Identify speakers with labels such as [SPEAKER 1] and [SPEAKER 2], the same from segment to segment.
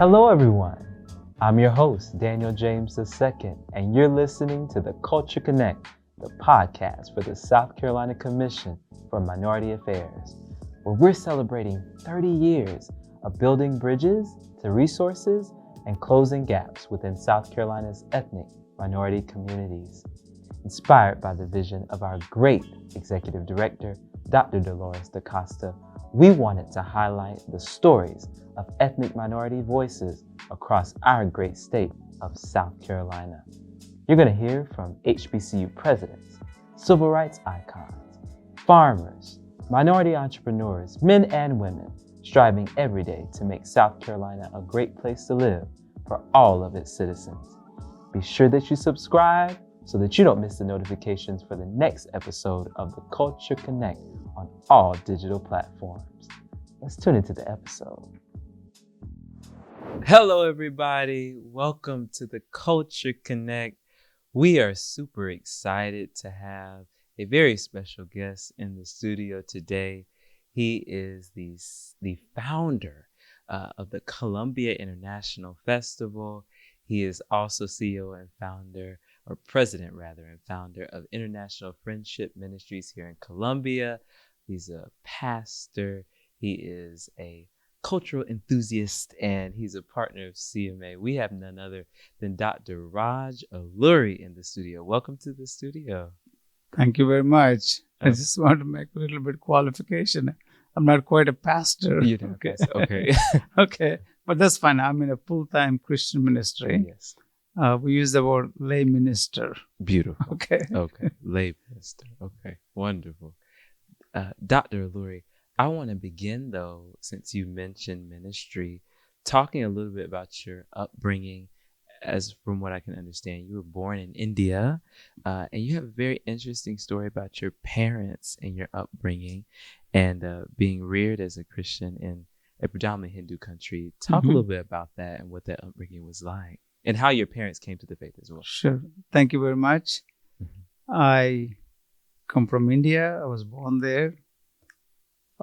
[SPEAKER 1] Hello, everyone. I'm your host, Daniel James II, and you're listening to the Culture Connect, the podcast for the South Carolina Commission for Minority Affairs, where we're celebrating 30 years of building bridges to resources and closing gaps within South Carolina's ethnic minority communities. Inspired by the vision of our great Executive Director, Dr. Dolores DaCosta, we wanted to highlight the stories of ethnic minority voices across our great state of South Carolina. You're going to hear from HBCU presidents, civil rights icons, farmers, minority entrepreneurs, men and women, striving every day to make South Carolina a great place to live for all of its citizens. Be sure that you subscribe so that you don't miss the notifications for the next episode of the Culture Connect on all digital platforms. Let's tune into the episode. Hello, everybody. Welcome to the Culture Connect. We are super excited to have a very special guest in the studio today. He is the founder of the Columbia International Festival. He is also CEO and founder, or president rather, and founder of International Fellowship Ministries here in Columbia. He's a pastor. He is a cultural enthusiast, and he's a partner of CMA. We have none other than Dr. Raj Aluri in the studio. Welcome to the studio.
[SPEAKER 2] Thank you very much. I just want to make a little bit qualification. I'm not quite a pastor.
[SPEAKER 1] You know, okay.
[SPEAKER 2] Okay, but that's fine. I'm in a full-time Christian ministry.
[SPEAKER 1] Yes.
[SPEAKER 2] We use the word lay minister.
[SPEAKER 1] Beautiful.
[SPEAKER 2] Okay.
[SPEAKER 1] Okay. Lay minister. Okay. Wonderful. Dr. Aluri, I want to begin, though, since you mentioned ministry, talking a little bit about your upbringing. As from what I can understand, you were born in India, and you have a very interesting story about your parents and your upbringing and being reared as a Christian in a predominantly Hindu country. Talk a little bit about that and what that upbringing was like and how your parents came to the faith as well.
[SPEAKER 2] Sure. Thank you very much. I come from India. I was born there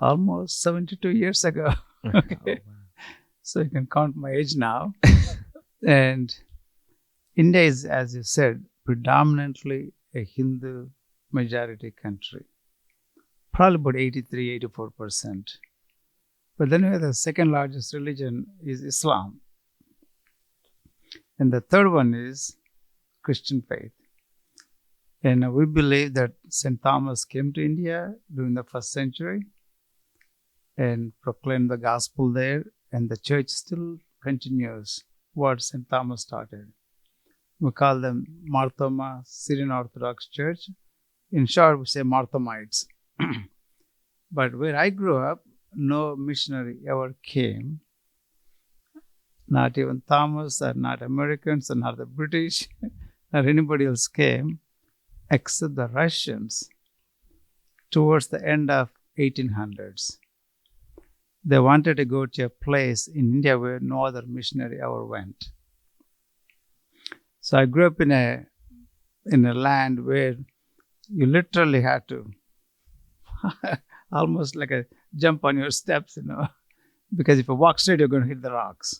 [SPEAKER 2] almost 72 years ago. Okay.
[SPEAKER 1] Oh, wow.
[SPEAKER 2] So you can count my age now. And India is, as you said, predominantly a Hindu majority country. Probably about 83-84%. But then we have the second largest religion is Islam. And the third one is Christian faith. And we believe that St. Thomas came to India during the first century and proclaimed the gospel there. And the church still continues what St. Thomas started. We call them Marthoma Syrian Orthodox Church. In short, we say Marthomites. But where I grew up, no missionary ever came. Not even Thomas, or not Americans, or not the British, or anybody else came, except the Russians towards the end of 1800s. They wanted to go to a place in India where no other missionary ever went. So I grew up in a land where you literally had to almost like a jump on your steps, because if you walk straight, you're going to hit the rocks.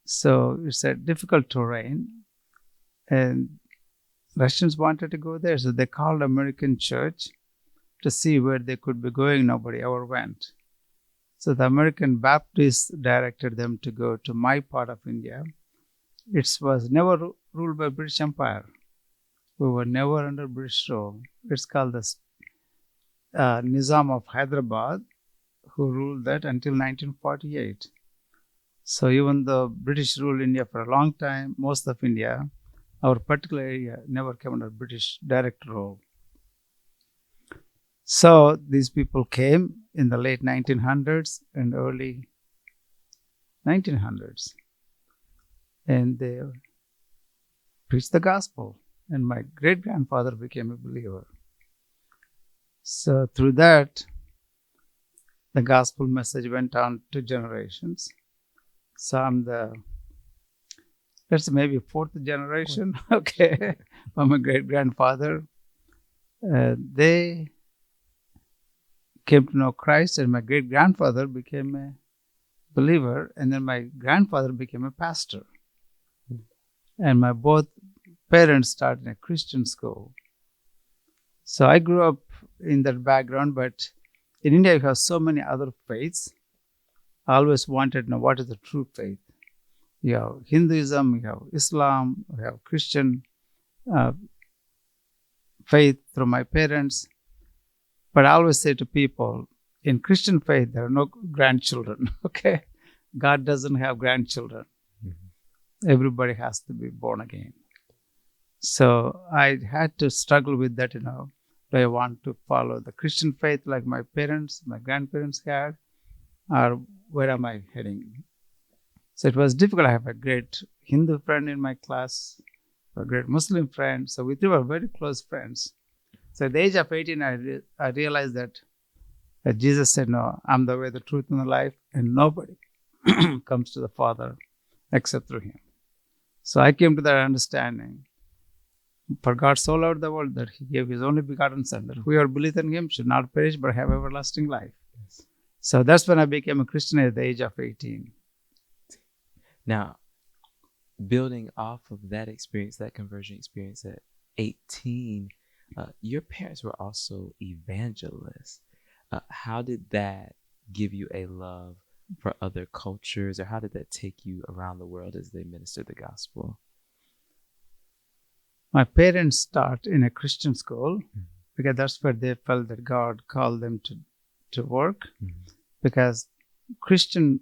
[SPEAKER 2] So it's a difficult terrain, and Russians wanted to go there, so they called American church to see where they could be going. Nobody ever went. So the American Baptists directed them to go to my part of India. It was never ruled by British Empire. We were never under British rule. It's called the Nizam of Hyderabad, who ruled that until 1948. So even though British ruled India for a long time, most of India, our particular area, never came under British direct rule. So these people came in the late 1900s and early 1900s. And they preached the gospel. And my great-grandfather became a believer. So through that, the gospel message went on to generations. So I'm maybe fourth generation, okay, from my great-grandfather. They came to know Christ, and my great-grandfather became a believer, and then my grandfather became a pastor. And my both parents started in a Christian school. So I grew up in that background, but in India, you have so many other faiths. I always wanted to know what is the true faith. You have Hinduism, you have Islam, you have Christian faith through my parents. But I always say to people, in Christian faith, there are no grandchildren, okay? God doesn't have grandchildren. Mm-hmm. Everybody has to be born again. So I had to struggle with that, do I want to follow the Christian faith like my parents, my grandparents had, or where am I heading? So it was difficult. I have a great Hindu friend in my class, a great Muslim friend. So we three were very close friends. So at the age of 18, I realized that Jesus said, no, I'm the way, the truth, and the life, and nobody comes to the Father except through him. So I came to that understanding. For God so loved the world that he gave his only begotten Son, that whoever believes in him should not perish but have everlasting life. Yes. So that's when I became a Christian at the age of 18.
[SPEAKER 1] Now, building off of that experience, that conversion experience at 18, your parents were also evangelists. How did that give you a love for other cultures, or how did that take you around the world as they ministered the gospel?
[SPEAKER 2] My parents taught in a Christian school because that's where they felt that God called them to work. Mm-hmm. Because Christian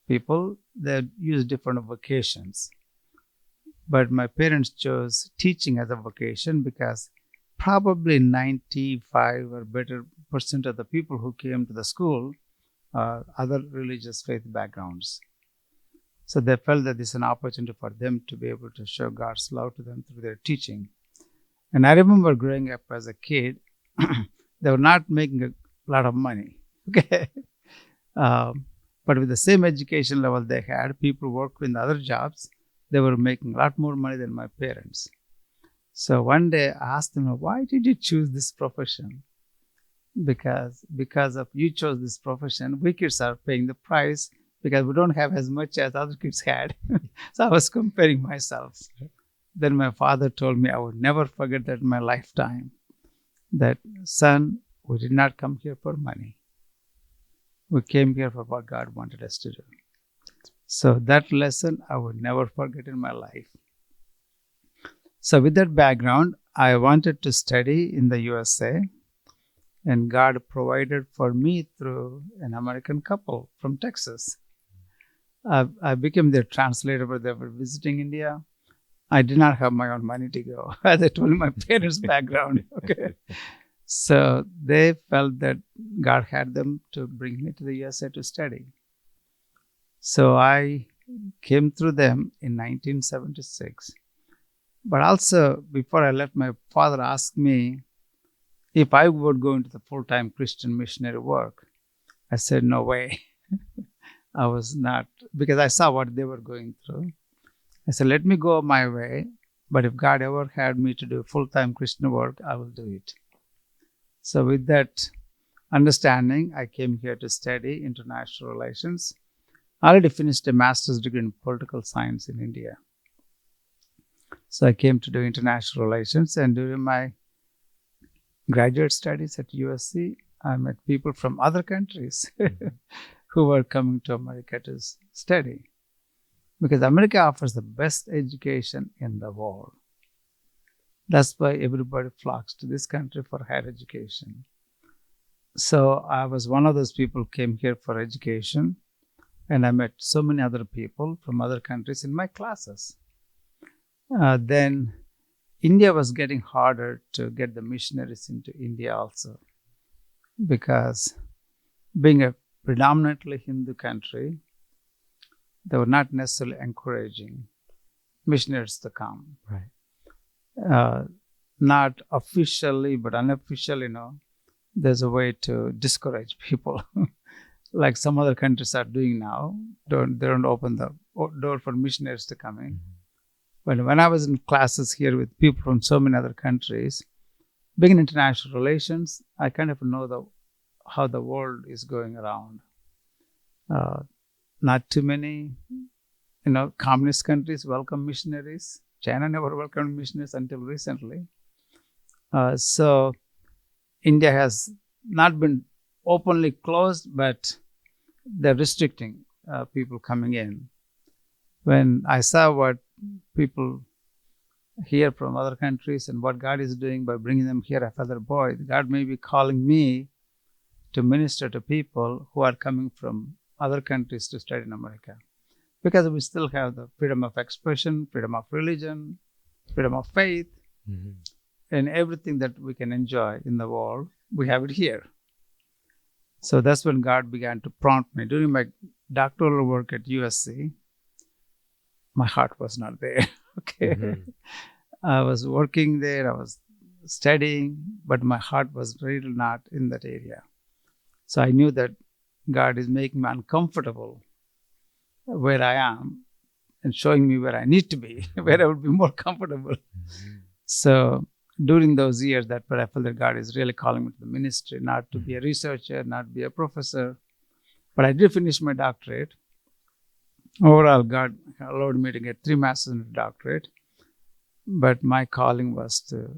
[SPEAKER 2] people, they use different vocations. But my parents chose teaching as a vocation because probably 95 or better % of the people who came to the school are other religious faith backgrounds. So they felt that this is an opportunity for them to be able to show God's love to them through their teaching. And I remember growing up as a kid, they were not making a lot of money, okay? But with the same education level they had, people worked in other jobs. They were making a lot more money than my parents. So one day I asked them, why did you choose this profession? Because of you chose this profession, we kids are paying the price because we don't have as much as other kids had. So I was comparing myself. Then my father told me I would never forget that in my lifetime, that, son, we did not come here for money. We came here for what God wanted us to do. So that lesson I would never forget in my life. So with that background, I wanted to study in the USA, and God provided for me through an American couple from Texas. I became their translator when they were visiting India. I did not have my own money to go. As I told my parents' background. Okay. So they felt that God had them to bring me to the USA to study. So I came through them in 1976. But also, before I left, my father asked me if I would go into the full-time Christian missionary work. I said, no way. I was not, because I saw what they were going through. I said, let me go my way, but if God ever had me to do full-time Christian work, I will do it. So with that understanding, I came here to study international relations. I already finished a master's degree in political science in India. So I came to do international relations, and during my graduate studies at USC, I met people from other countries who were coming to America to study. Because America offers the best education in the world. That's why everybody flocks to this country for higher education. So I was one of those people who came here for education, and I met so many other people from other countries in my classes. Then India was getting harder to get the missionaries into India also, because being a predominantly Hindu country, they were not necessarily encouraging missionaries to come. Right. Not officially, but unofficially, there's a way to discourage people, like some other countries are doing now. They don't open the door for missionaries to come in. Mm-hmm. But when I was in classes here with people from so many other countries, being in international relations, I kind of know how the world is going around. Not too many, communist countries welcome missionaries. China never welcomed missionaries until recently. So India has not been openly closed, but they're restricting people coming in. When I saw what people hear from other countries and what God is doing by bringing them here, a feather boy, God may be calling me to minister to people who are coming from other countries to study in America. Because we still have the freedom of expression, freedom of religion, freedom of faith, and everything that we can enjoy in the world, we have it here. So that's when God began to prompt me. During my doctoral work at USC, my heart was not there. Okay. I was working there, I was studying, but my heart was really not in that area. So I knew that God is making me uncomfortable where I am and showing me where I need to be, where I would be more comfortable. So during those years, that I felt that God is really calling me to the ministry, not to be a researcher, not be a professor. But I did finish my doctorate. Overall, God allowed me to get 3 masters and a doctorate. But my calling was to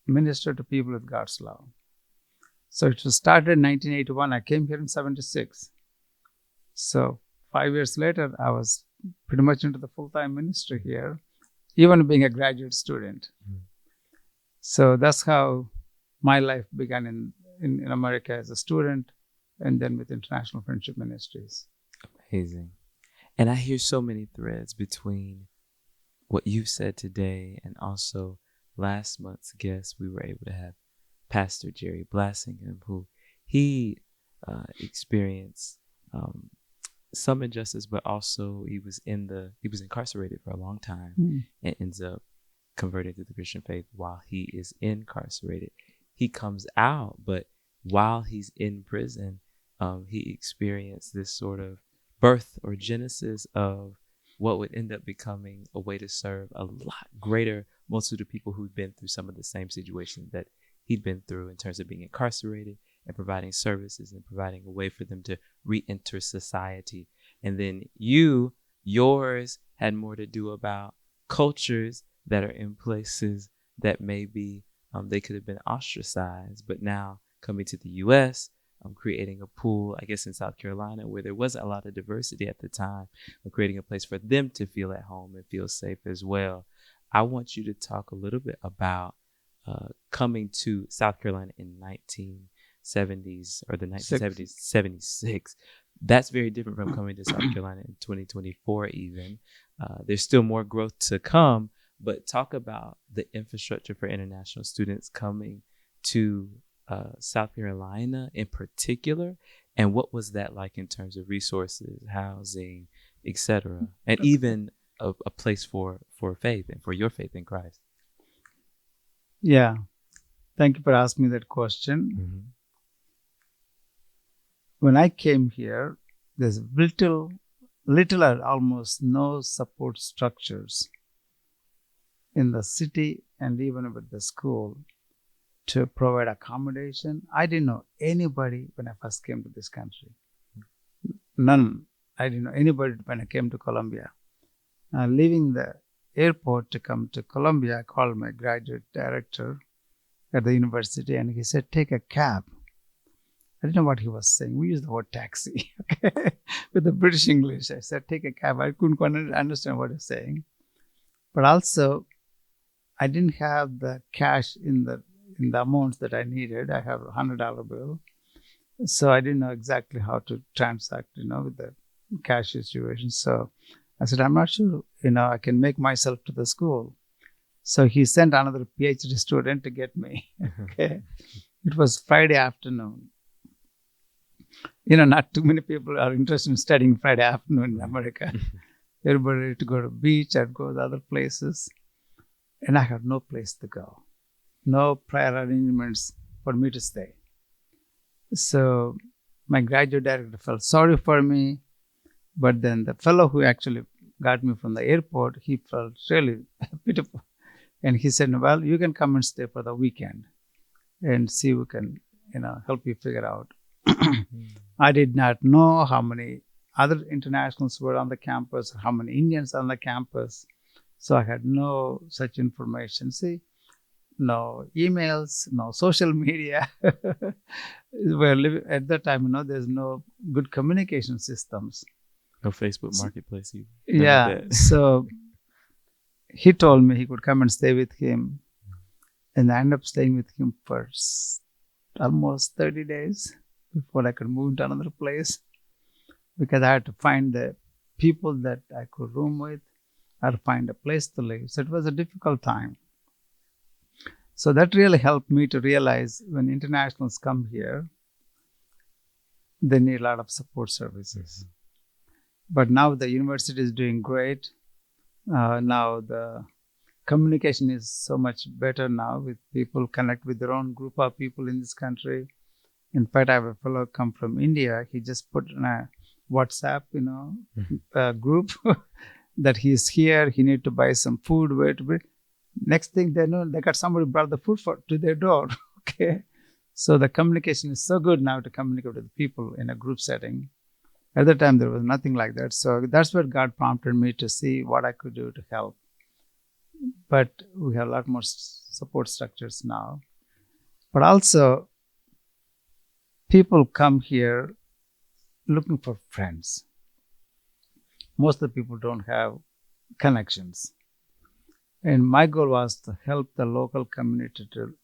[SPEAKER 2] minister to people with God's love. So it was started in 1981. I came here in 76. So 5 years later, I was pretty much into the full-time ministry here, even being a graduate student. So that's how my life began in America as a student, and then with International Fellowship Ministries.
[SPEAKER 1] Amazing. And I hear so many threads between what you said today and also last month's guest. We were able to have Pastor Jerry Blassingham, who he experienced some injustice, but also he was incarcerated for a long time and ends up converting to the Christian faith while he is incarcerated. He comes out, but while he's in prison, he experienced this sort of birth or genesis of what would end up becoming a way to serve a lot greater multitude of people who've been through some of the same situations that he'd been through in terms of being incarcerated and providing services and providing a way for them to re-enter society. And then yours had more to do about cultures that are in places that maybe they could have been ostracized, but now coming to the U.S., creating a pool, I guess in South Carolina, where there wasn't a lot of diversity at the time, creating a place for them to feel at home and feel safe as well. I want you to talk a little bit about coming to South Carolina in 1970s or the 1970s, 76. That's very different from coming to South Carolina in 2024 even. There's still more growth to come, but talk about the infrastructure for international students coming to South Carolina in particular, and what was that like in terms of resources, housing, etc., and even a place for faith and for your faith in Christ.
[SPEAKER 2] Yeah, thank you for asking me that question. When I came here, there's little or almost no support structures in the city and even with the school to provide accommodation. I didn't know anybody when I first came to this country. None. I didn't know anybody when I came to Columbia. Leaving the airport to come to Columbia, I called my graduate director at the university and he said, take a cab. I didn't know what he was saying. We used the word taxi, okay, with the British English. I said, take a cab. I couldn't understand what he was saying. But also, I didn't have the cash in the amounts that I needed. I have a $100 bill. So I didn't know exactly how to transact, with the cash situation. So I said, I'm not sure, I can make myself to the school. So he sent another PhD student to get me. Okay. It was Friday afternoon. Not too many people are interested in studying Friday afternoon in America. Everybody ready to go to the beach or go to other places. And I had no place to go. No prior arrangements for me to stay. So my graduate director felt sorry for me. But then the fellow who actually got me from the airport, he felt really pitiful. And he said, well, you can come and stay for the weekend and see if we can, help you figure out I did not know how many other internationals were on the campus, how many Indians on the campus. So I had no such information. See, no emails, no social media. At that time, there's no good communication systems.
[SPEAKER 1] No Facebook Marketplace either.
[SPEAKER 2] Yeah. So he told me he could come and stay with him. And I ended up staying with him for almost 30 days before I could move to another place, because I had to find the people that I could room with. I had to find a place to live. So it was a difficult time. So that really helped me to realize when internationals come here, they need a lot of support services. But now the university is doing great. Now the communication is so much better now, with people connect with their own group of people in this country. In fact, I have a fellow come from India. He just put in a WhatsApp, group that he's here. He need to buy some food. Where to be. Next thing they know, they got somebody brought the food to their door. Okay, so the communication is so good now to communicate with people in a group setting. At the time, there was nothing like that. So that's where God prompted me to see what I could do to help. But we have a lot more support structures now. But also, people come here looking for friends. Most of the people don't have connections. And my goal was to help the local community to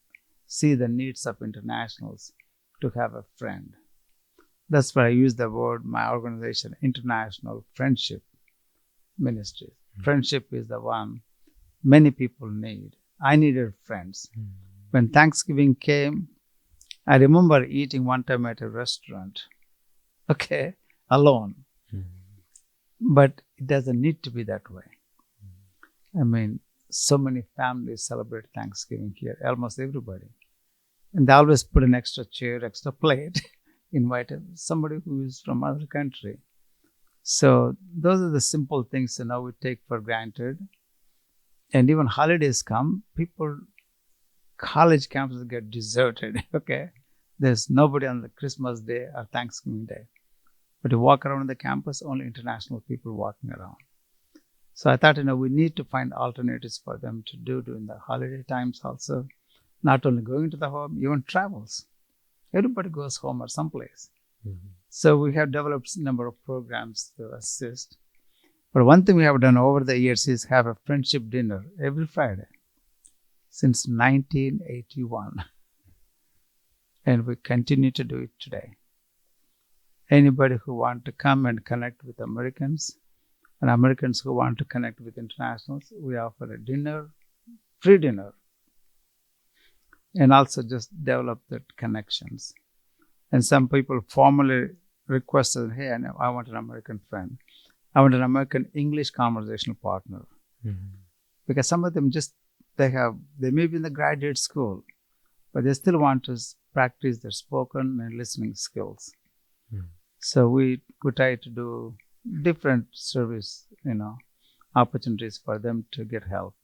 [SPEAKER 2] see the needs of internationals, to have a friend. That's why I use the word, my organization, International Fellowship Ministries. Friendship is the one many people need. I needed friends. When Thanksgiving came, I remember eating one time at a restaurant, alone. But it doesn't need to be that way. I mean, so many families celebrate Thanksgiving here, almost everybody. And they always put an extra chair, extra plate, invite somebody who is from other country. So those are the simple things we take for granted. And even holidays come, college campuses get deserted, There's nobody on the Christmas Day or Thanksgiving Day. But you walk around the campus, only international people walking around. So I thought, we need to find alternatives for them to do during the holiday times also. Not only going to the home, even travels. Everybody goes home or someplace. So we have developed a number of programs to assist. But one thing we have done over the years is have a friendship dinner every Friday since 1981. And we continue to do it today. Anybody who wants to come and connect with Americans, and Americans who want to connect with internationals, we offer a dinner, free dinner, and also just develop that connections. And some people formally requested, hey, I want an American friend. I want an American English conversational partner. Because some of them they may be in the graduate school, but they still want to practice their spoken and listening skills. So we could try to do different service, opportunities for them to get help,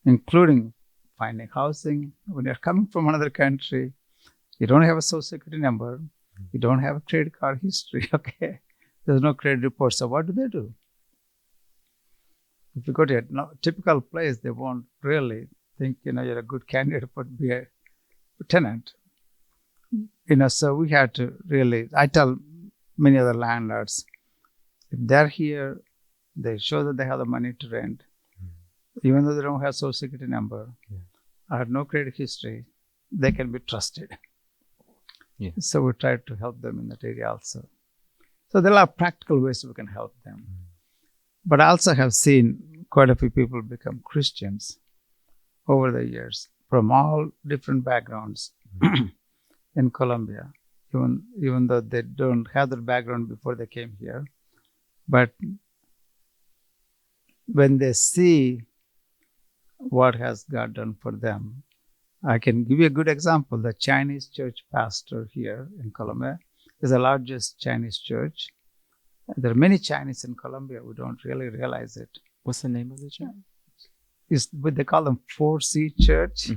[SPEAKER 2] including finding housing. When you're coming from another country, you don't have a social security number, you don't have a credit card history, There's no credit report. So what do? If you go to a typical place, they won't really think, you're a good candidate for to be a tenant. So we had to really, I tell many other landlords, if they're here, they show that they have the money to rent, even though they don't have social security number, or no credit history, they can be trusted. So we try to help them in that area also. So there are practical ways we can help them. But I also have seen quite a few people become Christians over the years from all different backgrounds in Colombia, even though they don't have their background before they came here. But when they see what has God done for them, I can give you a good example. The Chinese church pastor here in Colombia is the largest Chinese church. There are many Chinese in Colombia. We don't really realize it.
[SPEAKER 1] What's the name of the church?
[SPEAKER 2] It's what they call them 4C Church,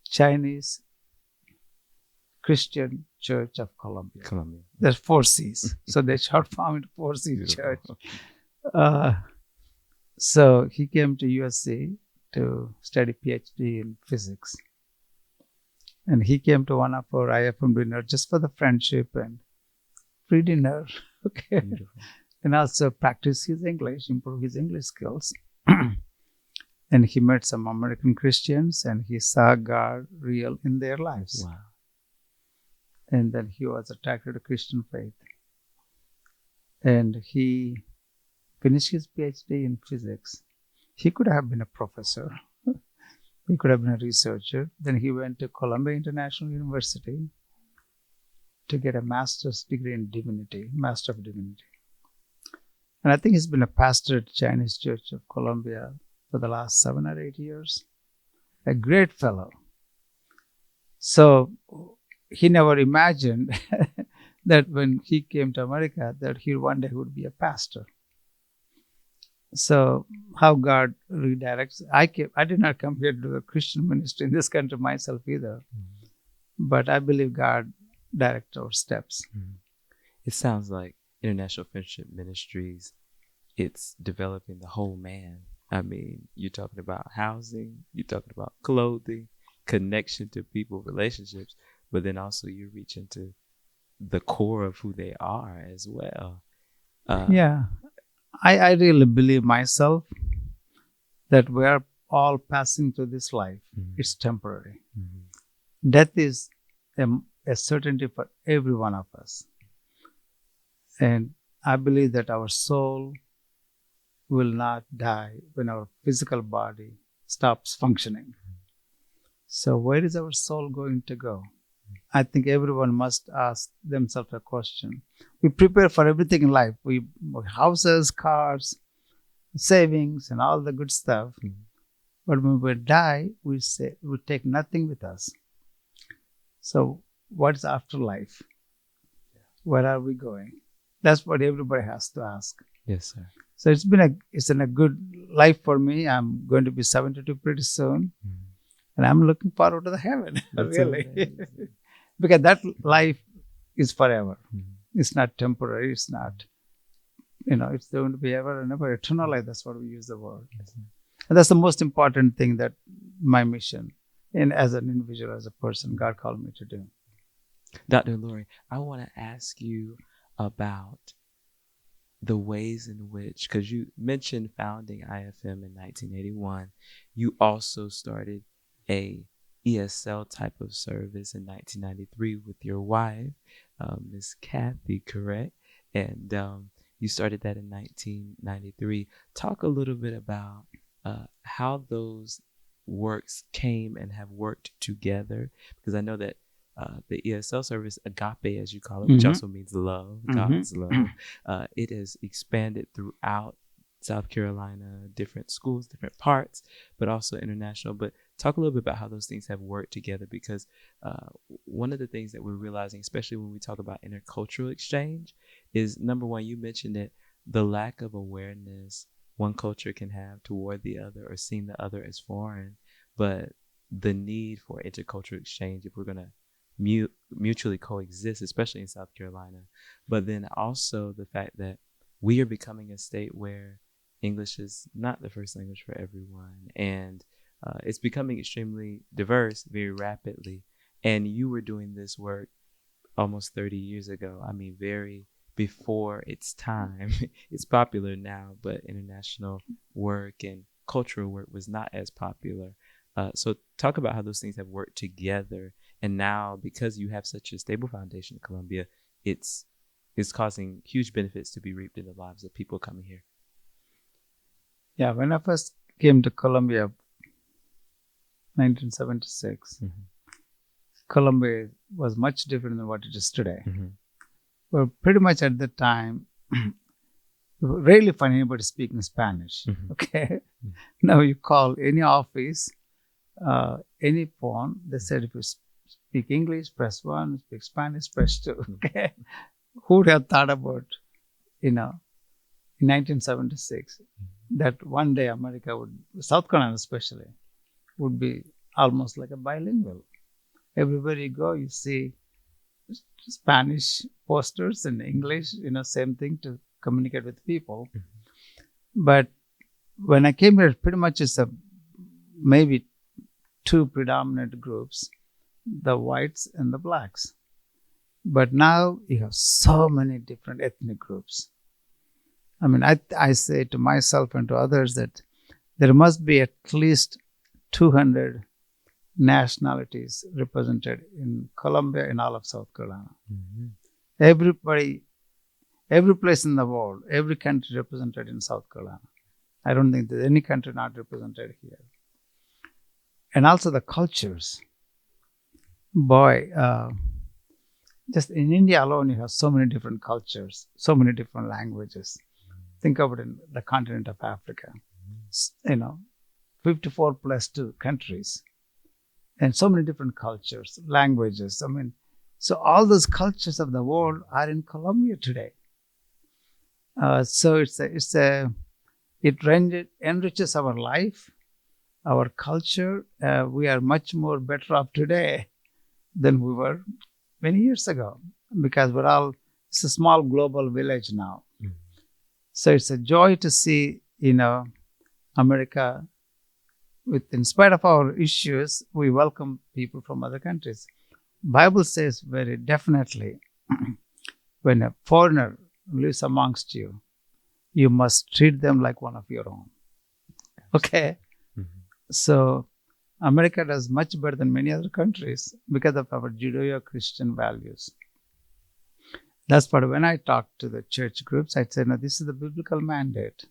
[SPEAKER 2] Chinese Christian Church of Columbia.
[SPEAKER 1] Columbia.
[SPEAKER 2] There's 4 C's. So they short form it 4 C Church. So he came to USC to study PhD in physics. And he came to one of our IFM dinner just for the friendship and free dinner. Okay.
[SPEAKER 1] Beautiful.
[SPEAKER 2] And also practice his English, improve his English skills. And he met some American Christians and he saw God real in their lives.
[SPEAKER 1] Wow.
[SPEAKER 2] And then he was attracted to Christian faith. And he finished his PhD in physics. He could have been a professor. He could have been a researcher. Then he went to Columbia International University to get a master's degree in divinity, Master of Divinity. And I think he's been a pastor at Chinese Church of Columbia for the last 7 or 8 years. A great fellow. So he never imagined that when he came to America, that he one day would be a pastor. So how God redirects. I did not come here to do a Christian ministry in this country myself either. But I believe God directs our steps.
[SPEAKER 1] It sounds like International Fellowship Ministries, it's developing the whole man. I mean, you're talking about housing, you're talking about clothing, connection to people, relationships, but then also you're reaching to the core of who they are as well.
[SPEAKER 2] Yeah. I really believe myself that we are all passing through this life. It's temporary. Death is a certainty for every one of us. And I believe that our soul will not die when our physical body stops functioning. So where is our soul going to go? I think everyone must ask themselves a question. We prepare for everything in life. We houses, cars, savings, and all the good stuff. But when we die, we take nothing with us. So what's afterlife? Where are we going? That's what everybody has to ask.
[SPEAKER 1] Yes, sir.
[SPEAKER 2] So it's been a good life for me. I'm going to be 72 pretty soon. And I'm looking forward to the heaven, really. Because that life is forever. It's not temporary. It's not, it's going to be ever and ever. Eternal life, that's what we use the word. And that's the most important thing that my mission, and as an individual, as a person, God called me to do.
[SPEAKER 1] Dr. Aluri, I want to ask you about the ways in which, because you mentioned founding IFM in 1981, you also started a ESL type of service in 1993 with your wife, Miss Kathy, correct? And you started that in 1993. Talk a little bit about how those works came and have worked together, because I know that the ESL service, agape as you call it, which also means love, God's love, it has expanded throughout South Carolina, different schools, different parts, but also international. But talk a little bit about how those things have worked together, because one of the things that we're realizing, especially when we talk about intercultural exchange, is number one, you mentioned that the lack of awareness one culture can have toward the other or seeing the other as foreign, but the need for intercultural exchange if we're going to mutually coexist, especially in South Carolina. But then also the fact that we are becoming a state where English is not the first language for everyone, and it's becoming extremely diverse very rapidly. And you were doing this work almost 30 years ago. I mean, very before its time. It's popular now, but international work and cultural work was not as popular. So talk about how those things have worked together. And now, because you have such a stable foundation in Columbia, it's causing huge benefits to be reaped in the lives of people coming here.
[SPEAKER 2] Yeah, when I first came to Columbia, 1976, Columbia was much different than what it is today. Well, pretty much at the time, rarely find anybody speaking Spanish. Okay, now you call any office, any phone, they said if you speak English, press 1, speak Spanish, press 2. Okay, who would have thought about, in 1976, that one day America would, South Carolina especially, would be almost like a bilingual. Everywhere you go, you see Spanish posters and English, same thing to communicate with people. But when I came here, pretty much it's maybe two predominant groups, the whites and the blacks. But now you have so many different ethnic groups. I mean, I say to myself and to others that there must be at least 200 nationalities represented in Colombia and all of South Carolina. Everybody, every place in the world, every country represented in South Carolina. I don't think there's any country not represented here. And also the cultures. Boy, just in India alone, you have so many different cultures, so many different languages. Think of it in the continent of Africa. 54 plus 2 countries. And so many different cultures, languages. I mean, so all those cultures of the world are in Colombia today. So it enriches our life, our culture. We are much more better off today than we were many years ago, because it's a small global village now. So it's a joy to see, America, in spite of our issues, we welcome people from other countries. Bible says very definitely, when a foreigner lives amongst you, you must treat them like one of your own. Okay? So America does much better than many other countries because of our Judeo-Christian values. That's what when I talk to the church groups, I'd say, no, this is the biblical mandate.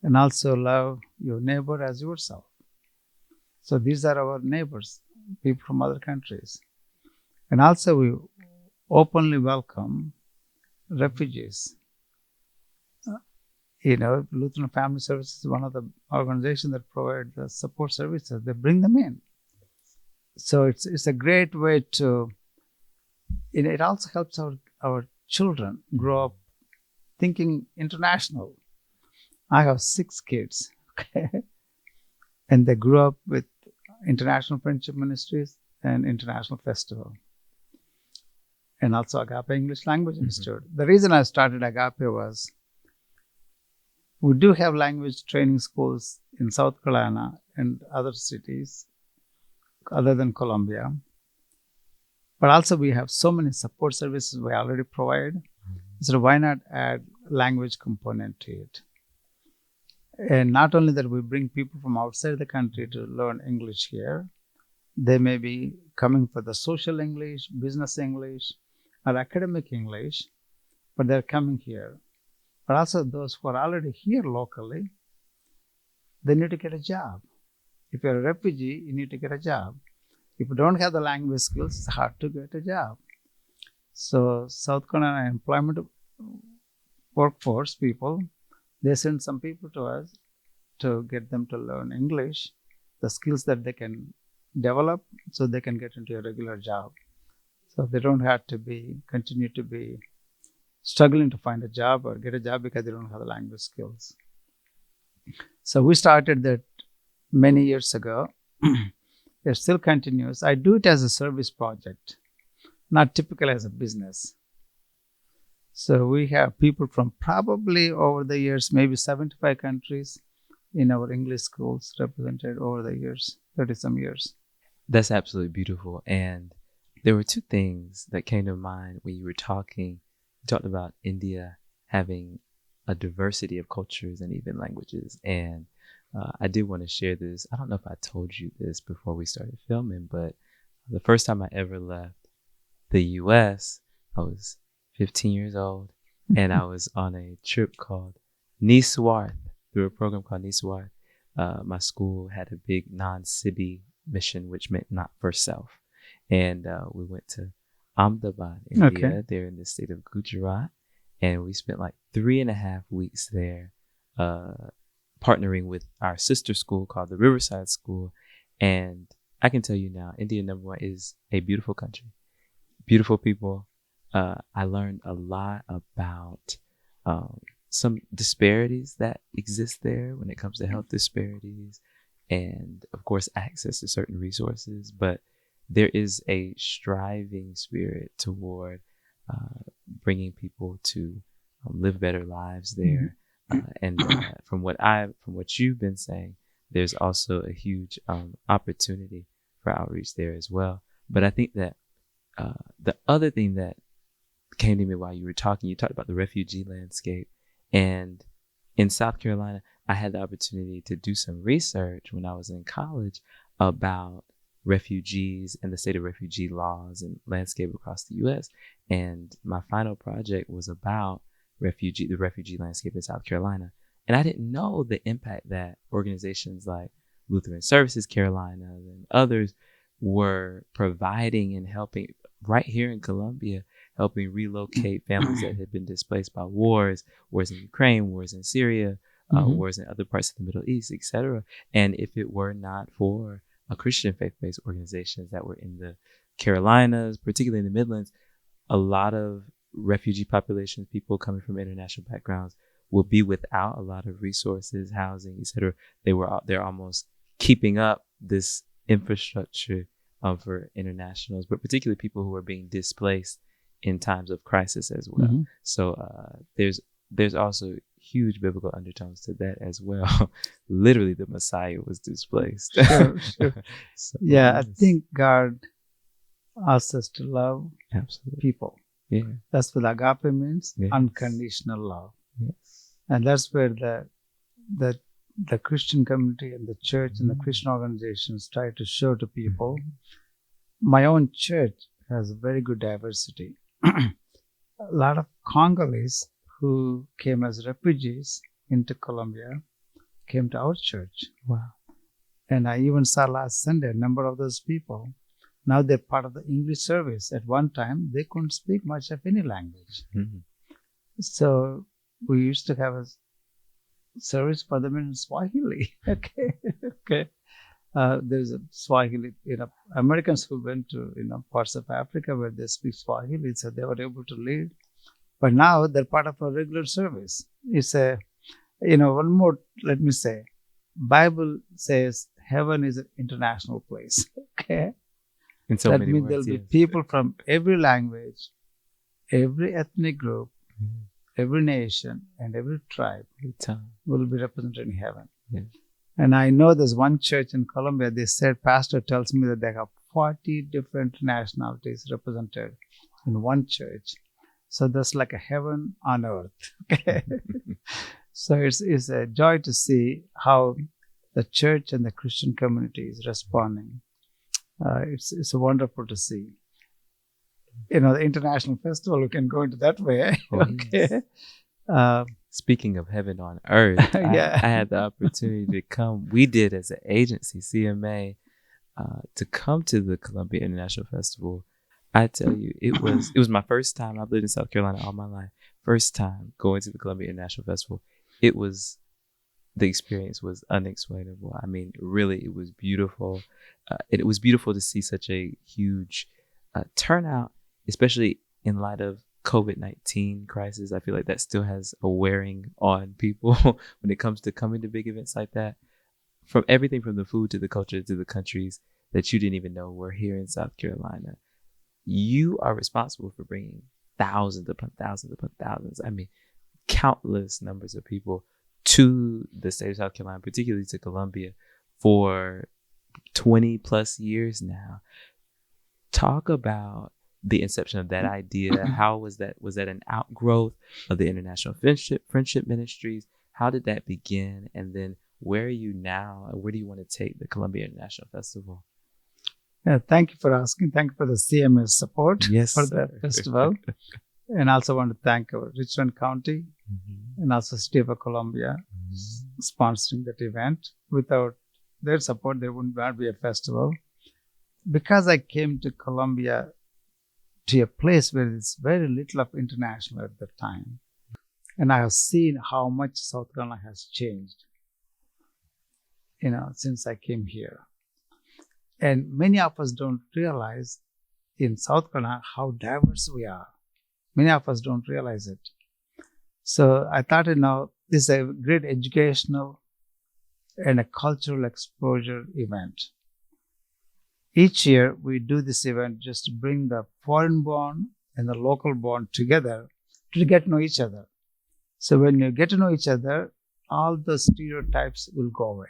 [SPEAKER 2] And also love your neighbor as yourself. So these are our neighbors, people from other countries. And also we openly welcome refugees. Lutheran Family Services is one of the organizations that provide the support services. They bring them in. So it's a great way to, it also helps our children grow up thinking international. I have 6 kids, okay? And they grew up with International Fellowship Ministries and International Festival. And also Agape English Language Institute. The reason I started Agape was, we do have language training schools in South Carolina and other cities other than Columbia. But also we have so many support services we already provide. So why not add language component to it? And not only that, we bring people from outside the country to learn English here. They may be coming for the social English, business English, or academic English, but they're coming here. But also those who are already here locally, they need to get a job. If you're a refugee, you need to get a job. If you don't have the language skills, it's hard to get a job. So South Carolina employment workforce people, they send some people to us to get them to learn English, the skills that they can develop so they can get into a regular job. So they don't have to continue to be struggling to find a job or get a job because they don't have the language skills. So we started that many years ago. It still continues. I do it as a service project, not typical as a business. So we have people from probably over the years, maybe 75 countries in our English schools represented over the years, 30 some years.
[SPEAKER 1] That's absolutely beautiful. And there were 2 things that came to mind when you were talking. You talked about India having a diversity of cultures and even languages. And I did want to share this. I don't know if I told you this before we started filming, but the first time I ever left the U.S., I was 15 years old, and I was on a trip called Niswarth, through a program called Niswarth. My school had a big non-Sibi mission, which meant not for self. And we went to Ahmedabad, India, there in the state of Gujarat. And we spent like 3.5 weeks there, partnering with our sister school called the Riverside School. And I can tell you now, India, number one, is a beautiful country. Beautiful people. I learned a lot about some disparities that exist there when it comes to health disparities and, of course, access to certain resources. But there is a striving spirit toward bringing people to live better lives there. And from what you've been saying, there's also a huge opportunity for outreach there as well. But I think that the other thing that came to me while you were talking, you talked about the refugee landscape. And in South Carolina, I had the opportunity to do some research when I was in college about refugees and the state of refugee laws and landscape across the U.S. And my final project was about the refugee landscape in South Carolina. And I didn't know the impact that organizations like Lutheran Services Carolina and others were providing and helping right here in Columbia, helping relocate families that had been displaced by wars in Ukraine, wars in Syria, wars in other parts of the Middle East, etc. And if it were not for Christian faith-based organizations that were in the Carolinas, particularly in the Midlands, a lot of refugee populations, people coming from international backgrounds, will be without a lot of resources, housing, etc. They're almost keeping up this infrastructure for internationals, but particularly people who are being displaced in times of crisis as well. So there's also huge biblical undertones to that as well. Literally, the Messiah was displaced.
[SPEAKER 2] Sure.
[SPEAKER 1] So,
[SPEAKER 2] Yeah, I think God asks us to love
[SPEAKER 1] absolutely
[SPEAKER 2] people.
[SPEAKER 1] Yeah.
[SPEAKER 2] That's what agape means,
[SPEAKER 1] Yes.
[SPEAKER 2] unconditional love.
[SPEAKER 1] Yes.
[SPEAKER 2] And that's where the Christian community and the church and the Christian organizations try to show to people. My own church has a very good diversity. A lot of Congolese who came as refugees into Colombia came to our church.
[SPEAKER 1] Wow.
[SPEAKER 2] And I even saw last Sunday a number of those people. Now they're part of the English service. At one time, they couldn't speak much of any language. So we used to have a service for them in Swahili. Okay. There's a Swahili, Americans who went to, parts of Africa where they speak Swahili, so they were able to lead. But now they're part of a regular service. It's one more, let me say, Bible says heaven is an international place. Okay.
[SPEAKER 1] In so
[SPEAKER 2] that
[SPEAKER 1] many
[SPEAKER 2] means
[SPEAKER 1] words,
[SPEAKER 2] there'll
[SPEAKER 1] yes.
[SPEAKER 2] be people from every language, every ethnic group, every nation, and every tribe will be represented in heaven.
[SPEAKER 1] Yeah.
[SPEAKER 2] And I know there's one church in Colombia, they said, pastor tells me that they have 40 different nationalities represented in one church. So that's like a heaven on earth. Okay. So it's a joy to see how the church and the Christian community is responding. It's wonderful to see. The International Festival, we can go into that way. Okay.
[SPEAKER 1] Yes. Speaking of heaven on earth,
[SPEAKER 2] Yeah.
[SPEAKER 1] I had the opportunity to come. We did as an agency, CMA, to come to the Columbia International Festival. I tell you, it was my first time. I've lived in South Carolina all my life. First time going to the Columbia International Festival. The experience was unexplainable. I mean, really, it was beautiful. It was beautiful to see such a huge turnout, especially in light of COVID-19 crisis. I feel like that still has a wearing on people when it comes to coming to big events like that. From everything from the food to the culture to the countries that you didn't even know were here in South Carolina. You are responsible for bringing thousands upon thousands upon thousands. I mean, countless numbers of people to the state of South Carolina, particularly to Columbia, for 20 plus years now. Talk about the inception of that idea. How was that? Was that an outgrowth of the International Friendship Ministries? How did that begin? And then where are you now? Where do you want to take the Columbia International Festival?
[SPEAKER 2] Yeah, thank you for asking. Thank you for the CMS support for the festival. And also want to thank our Richland County and also State of Columbia sponsoring that event. Without their support, there would not be a festival. Because I came to Columbia, to a place where there's very little of international at the time, and I have seen how much South Carolina has changed, since I came here. And many of us don't realize in South Carolina how diverse we are. Many of us don't realize it. So I thought, this is a great educational and a cultural exposure event. each year we do this event just to bring the foreign born and the local born together to get to know each other. So when you get to know each other, all the stereotypes will go away.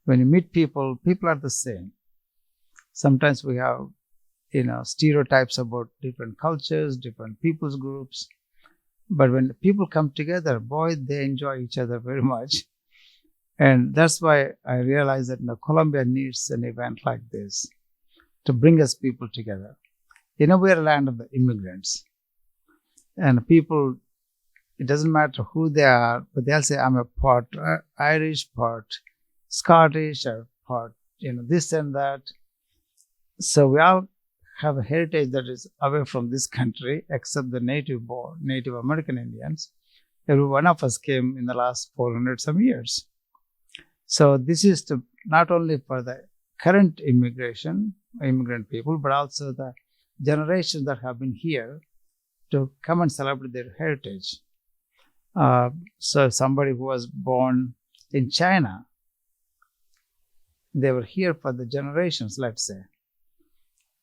[SPEAKER 2] When you meet people, people are the same. Sometimes we have, stereotypes about different cultures, different people's groups. But when people come together, boy, they enjoy each other very much. And that's why I realized that Colombia needs an event like this to bring us people together. We're a land of the immigrants. And people, it doesn't matter who they are, but they'll say, I'm a part Irish, part Scottish, or part, this and that. So we all have a heritage that is away from this country, except the Native American Indians. Every one of us came in the last 400 some years. So this is to not only for the current immigrant people, but also the generations that have been here to come and celebrate their heritage. So somebody who was born in China, they were here for the generations, let's say.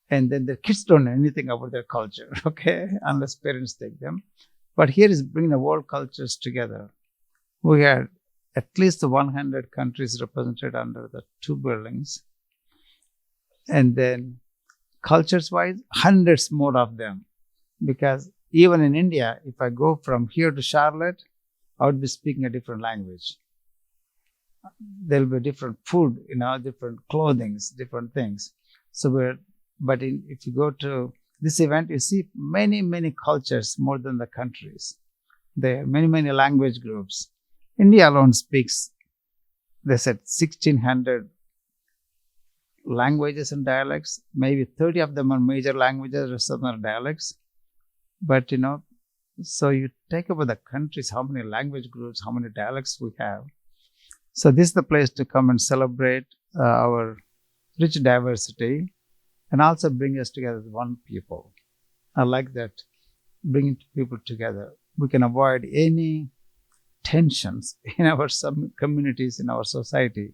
[SPEAKER 2] And then their kids don't know anything about their culture, okay, unless parents take them. But here is bringing the world cultures together. We had at least 100 countries represented under the 2 buildings. And then cultures-wise, hundreds more of them. Because even in India, if I go from here to Charlotte, I would be speaking a different language. There'll be different food, different clothing, different things. If you go to this event, you see many, many cultures more than the countries. There are many, many language groups. India alone speaks, they said, 1,600 languages and dialects. Maybe 30 of them are major languages, rest of them are dialects. But, so you take over the countries, how many language groups, how many dialects we have. So this is the place to come and celebrate our rich diversity and also bring us together as one people. I like that, bringing people together. We can avoid any tensions in our communities, in our society,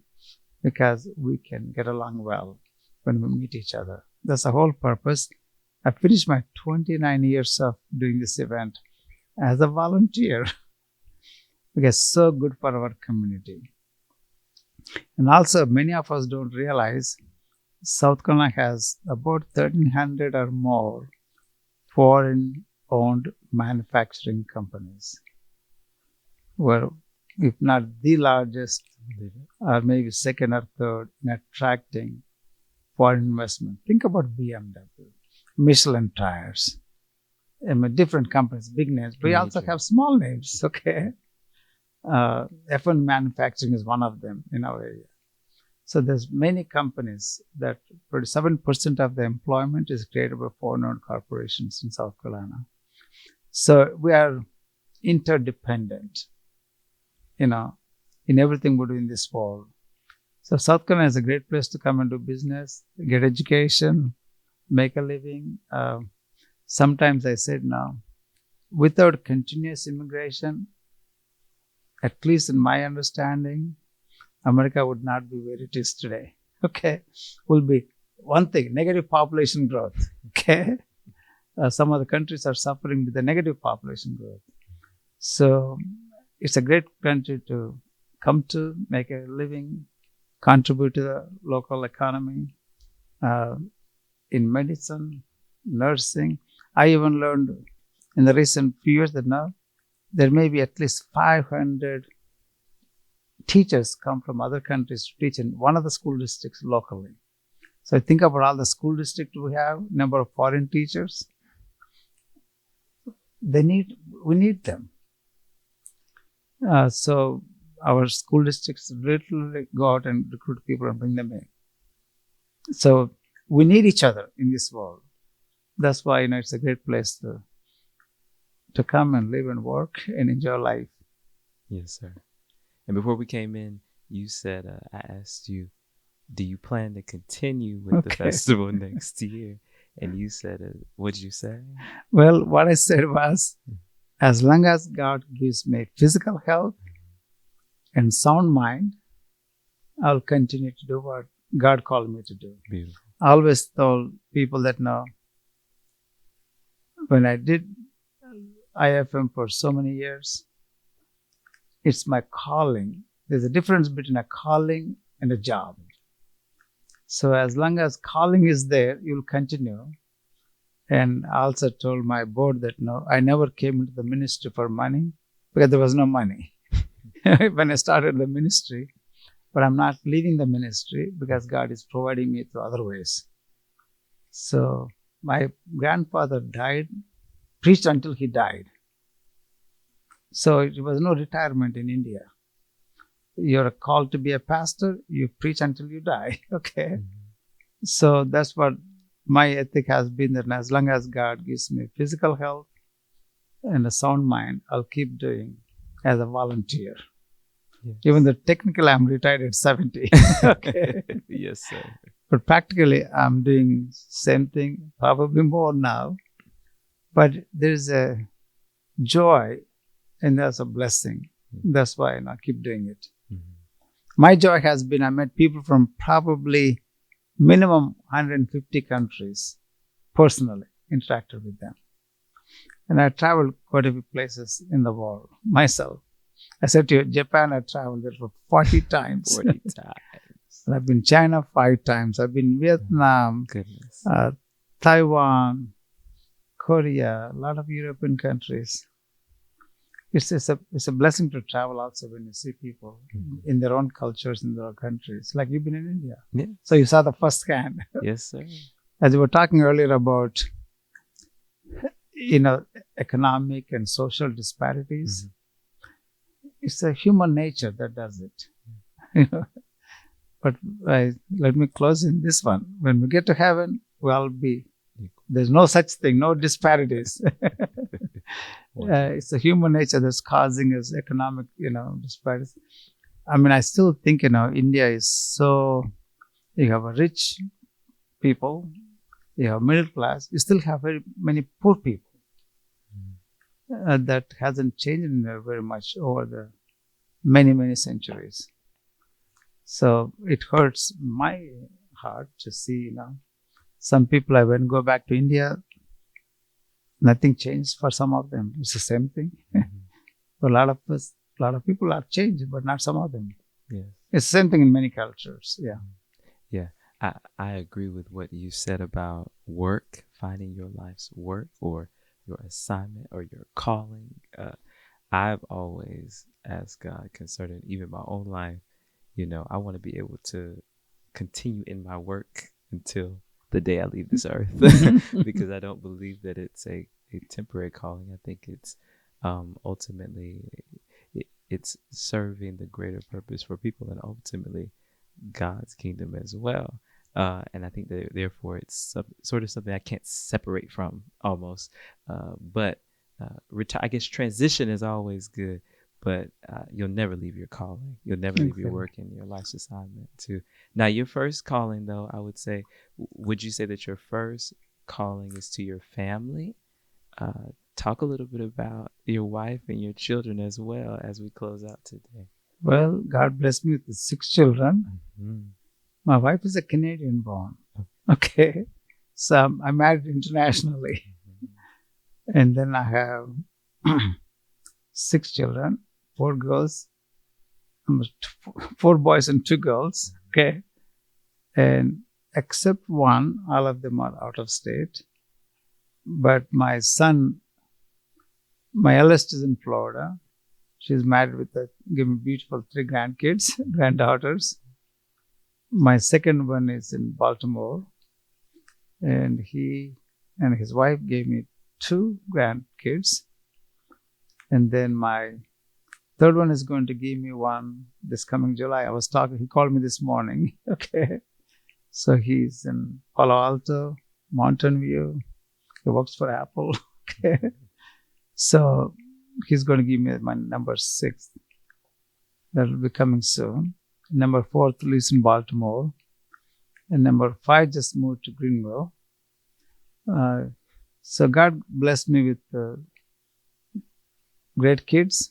[SPEAKER 2] because we can get along well when we meet each other. That's the whole purpose. I finished my 29 years of doing this event as a volunteer because it's so good for our community. And also, many of us don't realize South Carolina has about 1,300 or more foreign-owned manufacturing companies. Were, if not the largest, or maybe second or third in attracting foreign investment. Think about BMW, Michelin tires, different companies, big names. We also have small names, okay? F1 manufacturing is one of them in our area. So there's many companies that 7% of the employment is created by foreign-owned corporations in South Carolina. So we are interdependent, in everything we do in this world. So South Carolina is a great place to come and do business, get education, make a living. Sometimes I said now, without continuous immigration, at least in my understanding, America would not be where it is today. Okay, will be one thing, negative population growth. Okay, some of the countries are suffering with the negative population growth. So it's a great country to come to, make a living, contribute to the local economy, in medicine, nursing. I even learned in the recent few years that now there may be at least 500 teachers come from other countries to teach in one of the school districts locally. So think about all the school districts we have, number of foreign teachers. We need them. So our school districts literally go out and recruit people and bring them in. So we need each other in this world. That's why it's a great place to come and live and work and enjoy life.
[SPEAKER 1] Yes, sir. And before we came in, you said, I asked you, do you plan to continue with the festival next year? And you said, what did you say?
[SPEAKER 2] Well, what I said was, as long as God gives me physical health and sound mind, I'll continue to do what God called me to do.
[SPEAKER 1] Beautiful.
[SPEAKER 2] I always told people that no, when I did IFM for so many years, it's my calling. There's a difference between a calling and a job. So as long as calling is there, you'll continue. And I also told my board that no, I never came into the ministry for money because there was no money when I started the ministry. But I'm not leaving the ministry because God is providing me through other ways. So my grandfather died, preached until he died. So it was no retirement in India. You're called to be a pastor, you preach until you die. Okay. So that's what my ethic has been, that as long as God gives me physical health and a sound mind, I'll keep doing as a volunteer.
[SPEAKER 1] Yes.
[SPEAKER 2] Even though technically I'm retired at 70. Okay.
[SPEAKER 1] Yes, sir.
[SPEAKER 2] But practically I'm doing same thing, probably more now. But there's a joy and there's a blessing. That's why I keep doing it. My joy has been I met people from probably minimum 150 countries personally, interacted with them. And I traveled quite a few places in the world myself. I said to you, Japan, I traveled there for 40 times.
[SPEAKER 1] 40 times.
[SPEAKER 2] I've been China 5 times. I've been Vietnam,
[SPEAKER 1] Goodness.
[SPEAKER 2] Taiwan, Korea, a lot of European countries. It's a blessing to travel also when you see people in their own cultures, in their own countries. Like you've been in India.
[SPEAKER 1] Yeah.
[SPEAKER 2] So you saw the first hand.
[SPEAKER 1] Yes, sir.
[SPEAKER 2] As we were talking earlier about, economic and social disparities, it's a human nature that does it. But let me close in this one. When we get to heaven, there's no such thing, no disparities. It's a human nature that's causing us economic, disparities. I mean, I still think, India is so, you have a rich people, you have middle class, you still have very many poor people. That hasn't changed very much over the many, many centuries. So it hurts my heart to see, some people, when I go back to India, nothing changed for some of them. It's the same thing. For a lot of people are changed, but not some of them.
[SPEAKER 1] Yes.
[SPEAKER 2] It's the same thing in many cultures. Yeah.
[SPEAKER 1] Yeah. I agree with what you said about work, finding your life's work or your assignment or your calling. I've always asked God concerning even my own life, I want to be able to continue in my work until the day I leave this earth, because I don't believe that it's a temporary calling. I think it's ultimately it's serving the greater purpose for people and ultimately God's kingdom as well. And I think that therefore it's sort of something I can't separate from almost. But I guess transition is always good, but you'll never leave your calling. You'll never leave your work and your life's assignment too. Now, your first calling, though, I would say, would you say that your first calling is to your family? Talk a little bit about your wife and your children as well as we close out today.
[SPEAKER 2] Well, God blessed me with 6 children. My wife is a Canadian born. Okay. So I married internationally. And then I have 6 children, 4 girls, 4 boys and 2 girls. Okay. And except one, all of them are out of state. But my son, my eldest is in Florida. She's married with giving beautiful 3 granddaughters. My second one is in Baltimore. And he and his wife gave me 2 grandkids. And then my third one is going to give me one this coming July. He called me this morning. Okay. So he's in Palo Alto, Mountain View. He works for Apple. Okay. So he's going to give me my number 6. That will be coming soon. Number 4 lives in Baltimore. And number 5 just moved to Greenville. So God blessed me with great kids.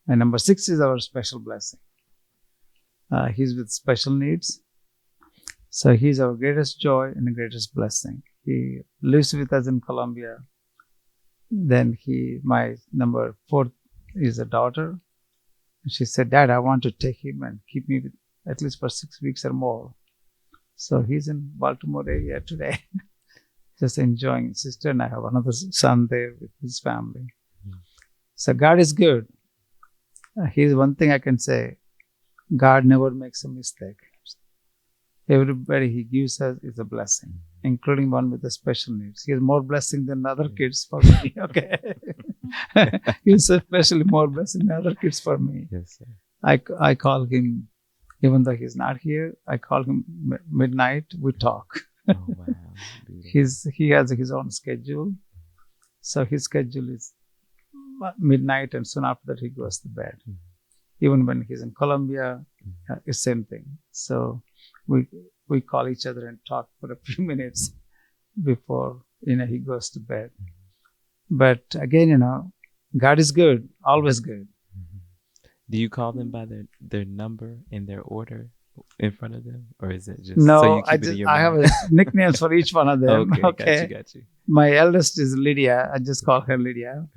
[SPEAKER 2] And number 6 is our special blessing. He's with special needs. So he's our greatest joy and the greatest blessing. He lives with us in Colombia. Then my number 4 is a daughter. She said, Dad, I want to take him and keep me with at least for 6 weeks or more. So he's in Baltimore area today, just enjoying his sister, and I have another son there with his family. So God is good. Here's one thing I can say. God never makes a mistake. Everybody He gives us is a blessing, including one with the special needs. He has more blessing than other kids for me. Okay. He's especially more blessing than other kids for me.
[SPEAKER 1] Yes, sir.
[SPEAKER 2] I call him, even though he's not here, I call him midnight. We talk.
[SPEAKER 1] Oh, wow. Beautiful.
[SPEAKER 2] He has his own schedule. So his schedule is midnight, and soon after that he goes to bed. Even when he's in Colombia, it's same thing. So we call each other and talk for a few minutes before he goes to bed. But again, God is good, always good.
[SPEAKER 1] Do you call them by their number in their order in front of them, or is it just
[SPEAKER 2] No?
[SPEAKER 1] So you keep it in your
[SPEAKER 2] I have
[SPEAKER 1] mind?
[SPEAKER 2] nicknames for each one of them.
[SPEAKER 1] Okay. Got you.
[SPEAKER 2] My eldest is Lydia. I just call her Lydia.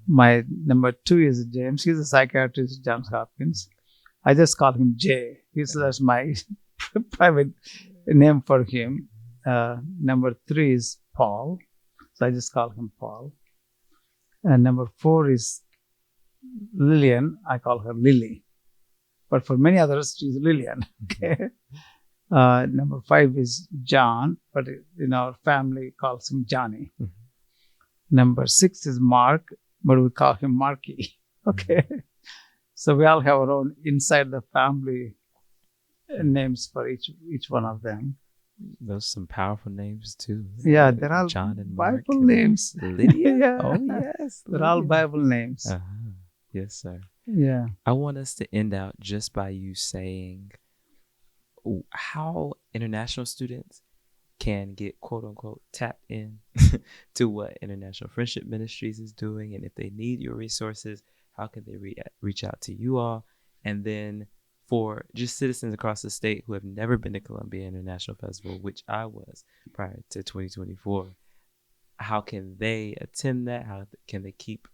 [SPEAKER 2] My number 2 is James. He's a psychiatrist at Johns Hopkins. I just call him Jay. That's my private name for him. Number 3 is Paul. So I just call him Paul. And number 4 is Lillian. I call her Lily. But for many others, she's Lillian. Okay. Number 5 is John, but in our family calls him Johnny. Number 6 is Mark, but we call him Marky. Okay. So we all have our own inside the family names for each one of them.
[SPEAKER 1] Those are some powerful names too.
[SPEAKER 2] Yeah, they're all
[SPEAKER 1] John and Mark
[SPEAKER 2] Bible
[SPEAKER 1] and
[SPEAKER 2] names.
[SPEAKER 1] Lydia.
[SPEAKER 2] Yeah.
[SPEAKER 1] Oh yes,
[SPEAKER 2] They're all
[SPEAKER 1] Lydia.
[SPEAKER 2] Bible names.
[SPEAKER 1] Yes, sir.
[SPEAKER 2] Yeah.
[SPEAKER 1] I want us to end out just by you saying how international students can get quote unquote tapped in to what International Friendship Ministries is doing, and if they need your resources, how can they reach out to you all? And then for just citizens across the state who have never been to Columbia International Festival, which I was prior to 2024, how can they attend that? How can they keep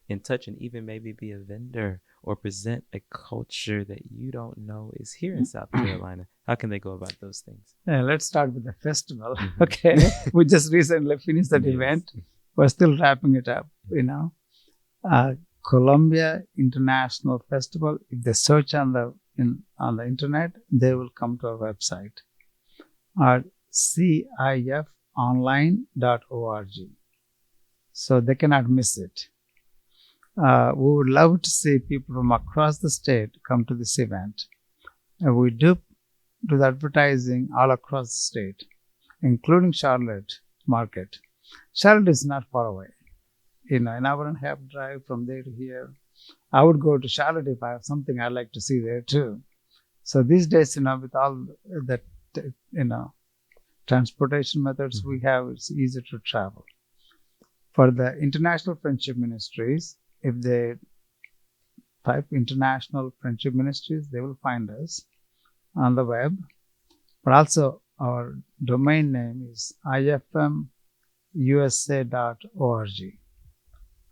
[SPEAKER 1] in touch and even maybe be a vendor or present a culture that you don't know is here in South Carolina? How can they go about those things?
[SPEAKER 2] Let's start with the festival. Okay. We just recently finished that event. We're still wrapping it up, Columbia International Festival. If they search on the internet, they will come to our website at cifonline.org. So they cannot miss it. We would love to see people from across the state come to this event. We do the advertising all across the state, including Charlotte market. Charlotte is not far away. An hour and a half drive from there to here. I would go to Charlotte if I have something I'd like to see there too. So these days, with all that, transportation methods we have, it's easy to travel. For the International Friendship Ministries, if they type International Friendship Ministries, they will find us on the web. But also our domain name is ifmusa.org.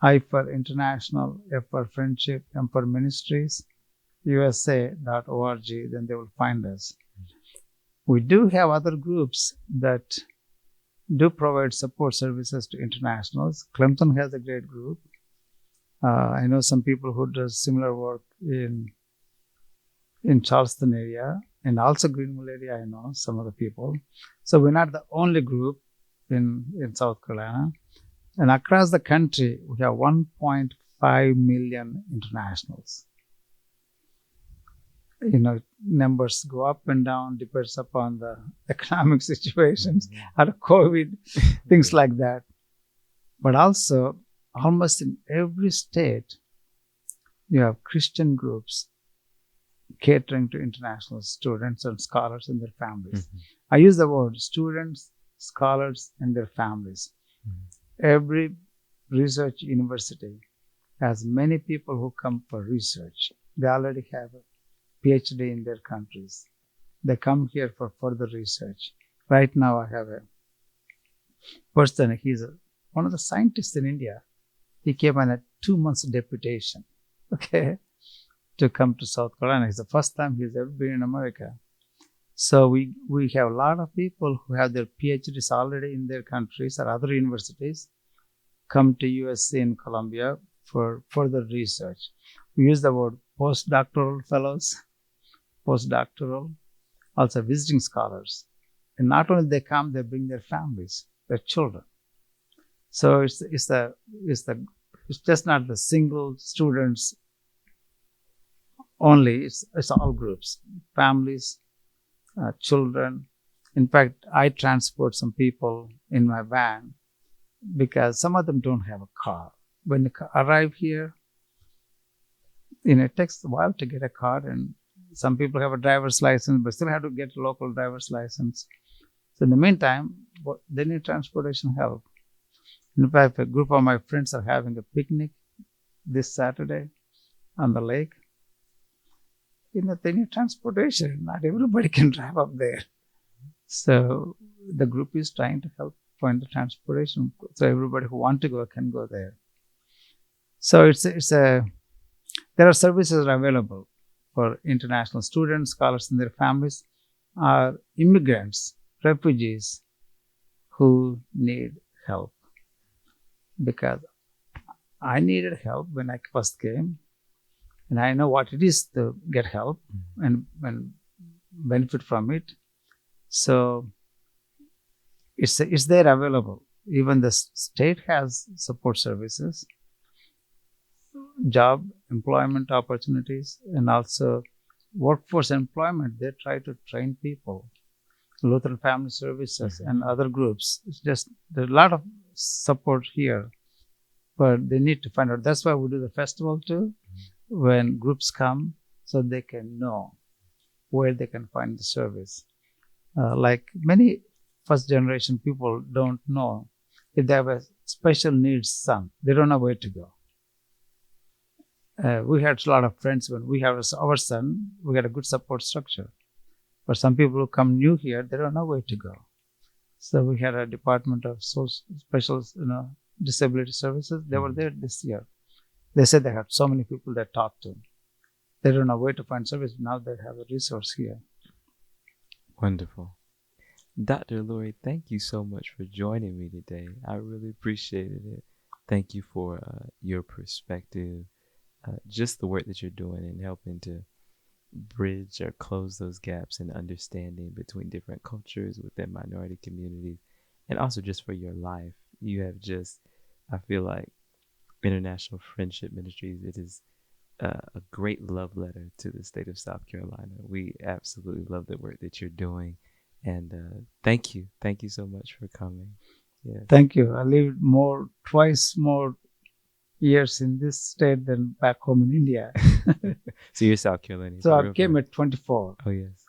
[SPEAKER 2] I for International, F for Friendship, M for Ministries, USA.org, then they will find us. We do have other groups that do provide support services to internationals. Clemson has a great group. I know some people who do similar work in Charleston area, and also Greenville area. I know some of the people. So we're not the only group in South Carolina. And across the country, we have 1.5 million internationals. Numbers go up and down, depends upon the economic situations, out of COVID, things like that. But also, almost in every state, you have Christian groups catering to international students and scholars and their families. I use the word students, scholars, and their families. Every research university has many people who come for research. They already have a PhD in their countries. They come here for further research. Right now, I have a person, he's one of the scientists in India. He came on a 2 months deputation, okay, to come to South Carolina. It's the first time he's ever been in America. So we have a lot of people who have their PhDs already in their countries or other universities come to USC in Columbia for further research. We use the word postdoctoral fellows, postdoctoral, also visiting scholars. And not only they come, they bring their families, their children. So it's just not the single students only. It's all groups, families, children. In fact, I transport some people in my van because some of them don't have a car. When they arrive here, it takes a while to get a car, and some people have a driver's license but still have to get a local driver's license. So in the meantime, they need transportation help. In fact, a group of my friends are having a picnic this Saturday on the lake. They need transportation. Not everybody can drive up there. So the group is trying to help find the transportation so everybody who want to go can go there. So there are services available for international students, scholars and their families, are immigrants, refugees who need help. Because I needed help when I first came, and I know what it is to get help and benefit from it. So it's there available. Even the state has support services, job, employment opportunities, and also workforce employment. They try to train people. Lutheran Family Services and other groups. There's a lot of support here, but they need to find out. That's why we do the festival too, when groups come, so they can know where they can find the service. Like many first generation people don't know if they have a special needs son, they don't know where to go. We had a lot of friends when we have our son, we had a good support structure. But some people who come new here, they don't know where to go. So we had a department of special, disability services. They were there this year. They said they had so many people they talked to. They don't know where to find service. Now they have a resource here.
[SPEAKER 1] Wonderful. Dr. Aluri, thank you so much for joining me today. I really appreciated it. Thank you for your perspective, just the work that you're doing and helping to bridge or close those gaps in understanding between different cultures within minority communities, and also just for your life. You have just, I feel like International Fellowship Ministries, it is a great love letter to the state of South Carolina. We absolutely love the work that you're doing, and thank you so much for coming. Yeah.
[SPEAKER 2] Thank you. I lived twice more years in this state than back home in India.
[SPEAKER 1] So you're South Carolinian.
[SPEAKER 2] So I came at 24.
[SPEAKER 1] Oh, yes.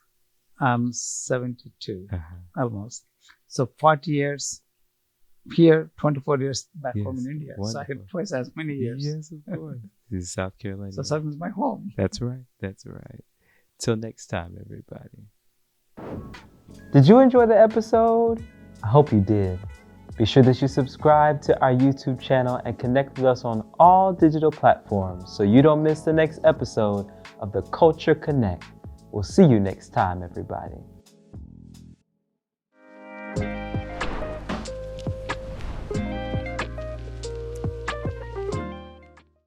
[SPEAKER 2] I'm 72, almost. So 40 years here, 24 years back home in India. Wonderful. So I had twice as many years.
[SPEAKER 1] Yes, of course. This is South Carolina.
[SPEAKER 2] So South is my home.
[SPEAKER 1] That's right. Till next time, everybody. Did you enjoy the episode? I hope you did. Be sure that you subscribe to our YouTube channel and connect with us on all digital platforms so you don't miss the next episode of the Culture Connect. We'll see you next time, everybody.